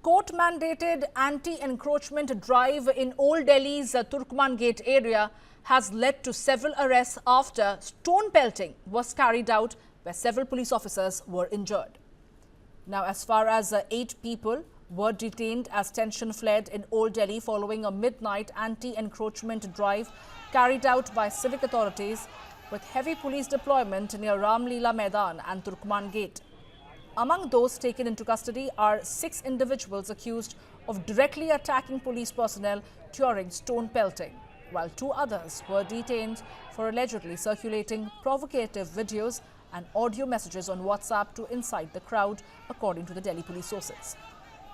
court-mandated anti-encroachment drive in Old Delhi's Turkman Gate area has led to several arrests after stone pelting was carried out where several police officers were injured. Now, as far as 8 people were detained as tension flared in Old Delhi following a midnight anti-encroachment drive carried out by civic authorities with heavy police deployment near Ramlila Maidan and Turkman Gate. Among those taken into custody are 6 individuals accused of directly attacking police personnel during stone pelting, while 2 others were detained for allegedly circulating provocative videos and audio messages on WhatsApp to incite the crowd, according to the Delhi police sources.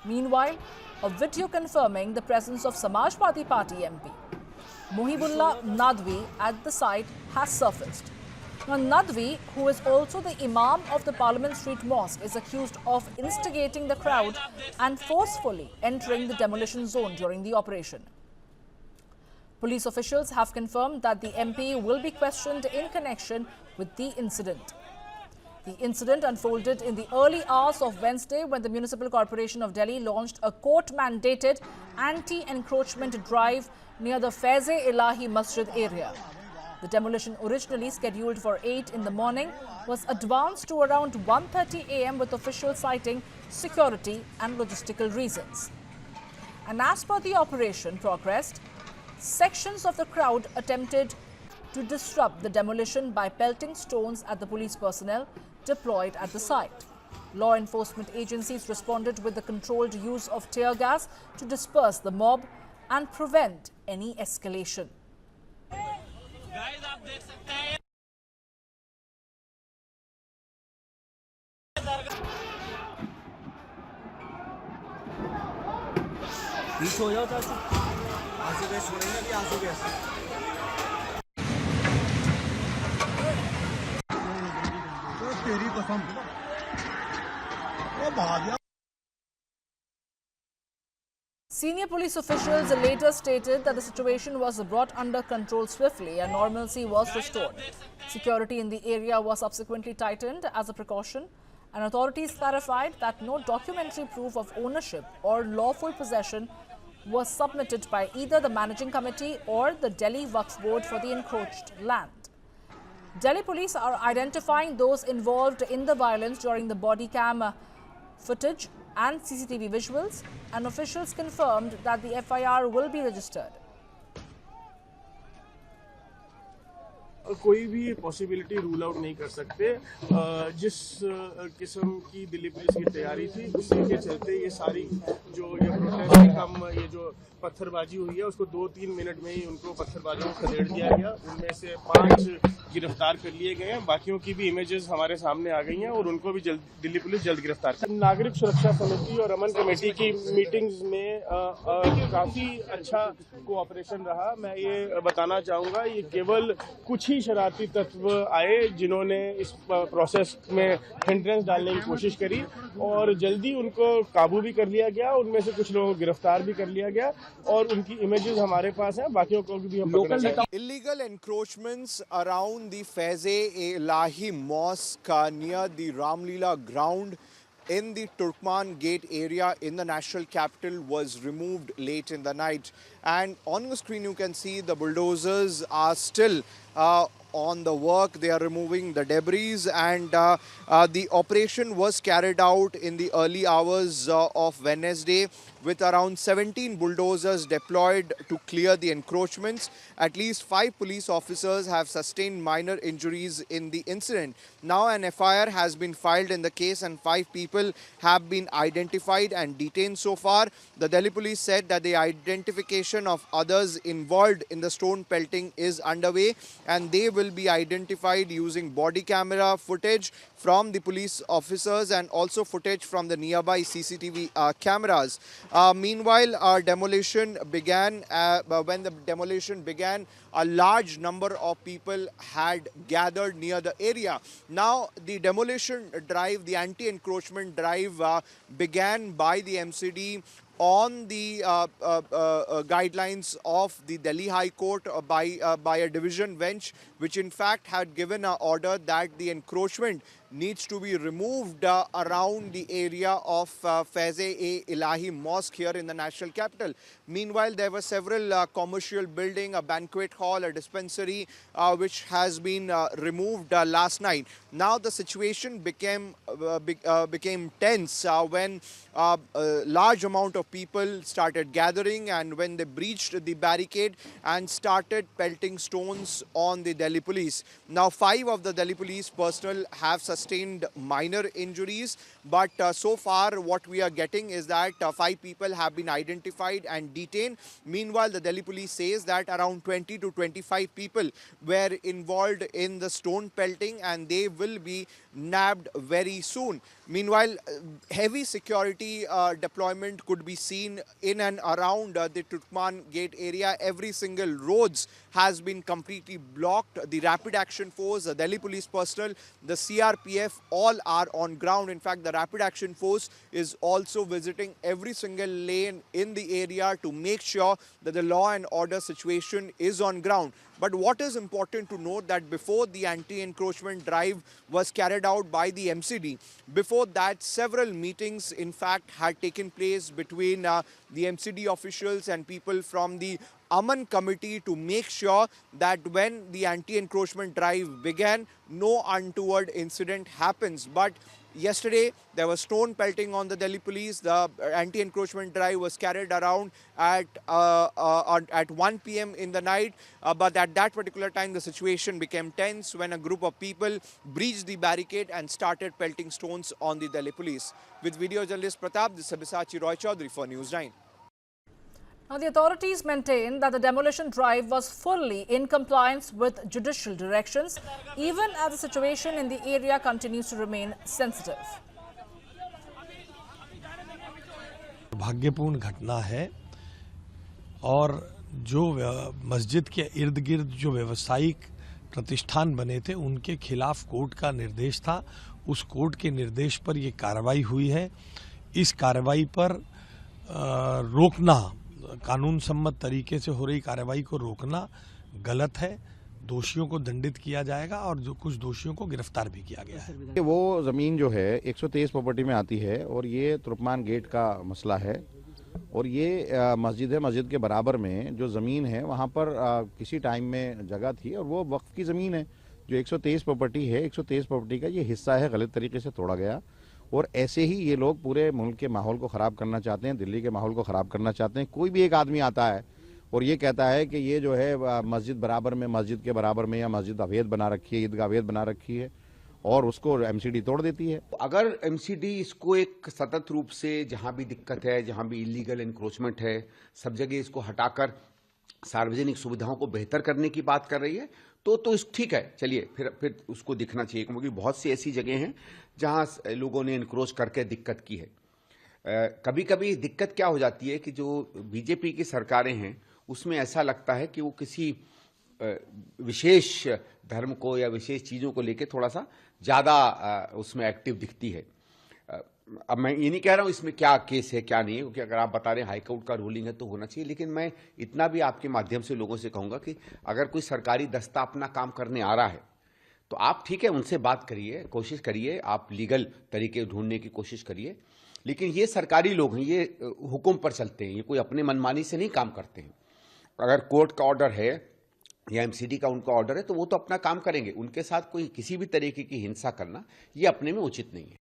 Meanwhile, a video confirming the presence of Samajwadi Party MP Mohibullah Nadwi at the site has surfaced. Now, Nadwi, who is also the Imam of the Parliament Street Mosque, is accused of instigating the crowd and forcefully entering the demolition zone during the operation. Police officials have confirmed that the MP will be questioned in connection with the incident. The incident unfolded in the early hours of Wednesday when the Municipal Corporation of Delhi launched a court-mandated anti-encroachment drive near the Faiz-e-Ilahi Masjid area. The demolition, originally scheduled for 8 in the morning, was advanced to around 1:30 a.m. with officials citing security and logistical reasons. And as per the operation progressed, sections of the crowd attempted to disrupt the demolition by pelting stones at the police personnel deployed at the site. Law enforcement agencies responded with the controlled use of tear gas to disperse the mob and prevent any escalation. Senior police officials later stated that the situation was brought under control swiftly and normalcy was restored. Security in the area was subsequently tightened as a precaution, and authorities clarified that no documentary proof of ownership or lawful possession was submitted by either the managing committee or the Delhi Waqf Board for the encroached land. Delhi police are identifying those involved in the violence during the body cam footage and CCTV visuals, and officials confirmed that the FIR will be registered. कोई भी possibility rule out नहीं कर सकते। जिस किस्म की Delhi police की तैयारी थी उसी के चलते ये सारी जो ये प्रोटेस्ट कम ये जो पत्थरबाजी हुई है उसको 2-3 मिनट में ही उनको पत्थरबाजियों को खदेड़ दिया गया। उनमें से 5 गिरफ्तार कर लिए गए हैं। बाकियों की भी इमेजेस हमारे सामने आ गई हैं और उनको भी दिल्ली पुलिस जल्द गिरफ्तार कर। नागरिक सुरक्षा समिति और अमन कमेटी की मीटिंग्स में काफी अच्छा कोऑपरेशन रहा। मैं ये बताना चाहूँगा, ये केवल कुछ ही शरारती तत्व आए जिन्होंने इस प्रोसेस में हिंड्रेंस डालने की कोशिश करी और जल्दी उनको काबू भी कर लिया गया। उनमें से कुछ लोगों को गिरफ्तार भी कर लिया गया और उनकी इमेजेस हमारे पास हैं। बाकियों को भी हम पकड़ेंगे। Illegal encroachments around the Faiz-e-Ilahi Mosque near the Ramlila ground in the Turkman Gate area in the national capital was removed late in the night. And on your screen you can see the bulldozers are still on the work. They are removing the debris, and the operation was carried out in the early hours of Wednesday with around 17 bulldozers deployed to clear the encroachments. At least 5 police officers have sustained minor injuries in the incident. Now an FIR has been filed in the case and 5 people have been identified and detained so far. The Delhi police said that the identification of others involved in the stone pelting is underway, and they will be identified using body camera footage from the police officers and also footage from the nearby CCTV cameras. Meanwhile, our demolition began. When the demolition began, a large number of people had gathered near the area. Now, the demolition drive, the anti-encroachment drive began by the MCD on the guidelines of the Delhi High Court by a division bench, which in fact had given an order that the encroachment needs to be removed around the area of Faiz-e-Ilahi Mosque here in the national capital. Meanwhile, there were several commercial buildings, a banquet hall, a dispensary, which has been removed last night. Now the situation became tense when a large amount of people started gathering, and when they breached the barricade and started pelting stones on the Delhi police. Now 5 of the Delhi police personnel have sustained minor injuries, but so far what we are getting is that 5 people have been identified and detained. Meanwhile, the Delhi police says that around 20 to 25 people were involved in the stone pelting, and they will be nabbed very soon. Meanwhile, heavy security deployment could be seen in and around the Turkman Gate area. Every single roads has been completely blocked. The Rapid Action Force, the Delhi police personnel, the CRPF, all are on ground. In fact, the Rapid Action Force is also visiting every single lane in the area to make sure that the law and order situation is on ground. But what is important to note that before the anti-encroachment drive was carried out by the MCD, before that several meetings in fact had taken place between the MCD officials and people from the Aman committee to make sure that when the anti-encroachment drive began, no untoward incident happens. But yesterday, there was stone pelting on the Delhi police. The anti-encroachment drive was carried around at 1 p.m. in the night. But at that particular time, the situation became tense when a group of people breached the barricade and started pelting stones on the Delhi police. With video journalist Pratap, this is Sabyasachi Roy Chaudhary for News 9. Now, the authorities maintain that the demolition drive was fully in compliance with judicial directions, even as the situation in the area continues to remain sensitive. भाग्यपूर्ण घटना है और जो मस्जिद के इर्द गिर्द जो व्यवसायिक प्रतिष्ठान बने थे उनके खिलाफ कोर्ट का निर्देश था। उस कोर्ट के निर्देश पर ये कार्रवाई हुई है। इस कार्रवाई पर रोकना, कानून सम्मत तरीके से हो रही कार्रवाई को रोकना गलत है। दोषियों को दंडित किया जाएगा और जो कुछ दोषियों को गिरफ्तार भी किया गया है। वो ज़मीन जो है 123 प्रॉपर्टी में आती है और ये तुर्कमान गेट का मसला है और ये मस्जिद है। मस्जिद के बराबर में जो ज़मीन है वहाँ पर किसी टाइम में जगह थी और वो वक्फ की ज़मीन है। जो 123 प्रॉपर्टी है, 123 प्रॉपर्टी का ये हिस्सा है, गलत तरीके से तोड़ा गया और ऐसे ही ये लोग पूरे मुल्क के माहौल को ख़राब करना चाहते हैं, दिल्ली के माहौल को ख़राब करना चाहते हैं। कोई भी एक आदमी आता है और ये कहता है कि ये जो है मस्जिद बराबर में, मस्जिद के बराबर में या मस्जिद अवैध बना रखी है, ईदगाह अवैध बना रखी है और उसको एमसीडी तोड़ देती है। अगर एमसीडी इसको एक सतत रूप से जहां भी दिक्कत है, जहां भी इलीगल एनक्रोचमेंट है, सब जगह इसको हटाकर सार्वजनिक सुविधाओं को बेहतर करने की बात कर रही है तो ठीक है, चलिए फिर उसको दिखना चाहिए, क्योंकि बहुत सी ऐसी जगह हैं जहां लोगों ने एनक्रोच करके दिक्कत की है। कभी कभी दिक्कत क्या हो जाती है कि जो बीजेपी की सरकारें हैं उसमें ऐसा लगता है कि वो किसी विशेष धर्म को या विशेष चीज़ों को लेकर थोड़ा सा ज़्यादा उसमें एक्टिव दिखती है। अब मैं ये नहीं कह रहा हूँ इसमें क्या केस है क्या नहीं है, क्योंकि अगर आप बता रहे हैं हाईकोर्ट का रूलिंग है तो होना चाहिए, लेकिन मैं इतना भी आपके माध्यम से लोगों से कहूँगा कि अगर कोई सरकारी दस्ता अपना काम करने आ रहा है तो आप ठीक है उनसे बात करिए, कोशिश करिए, आप लीगल तरीके ढूंढने की कोशिश करिए, लेकिन ये सरकारी लोग हैं, ये हुक्म पर चलते हैं, ये कोई अपने मनमानी से नहीं काम करते हैं। अगर कोर्ट का ऑर्डर है या एमसीडी का उनका ऑर्डर है तो वो तो अपना काम करेंगे, उनके साथ कोई किसी भी तरीके की हिंसा करना ये अपने में उचित नहीं है।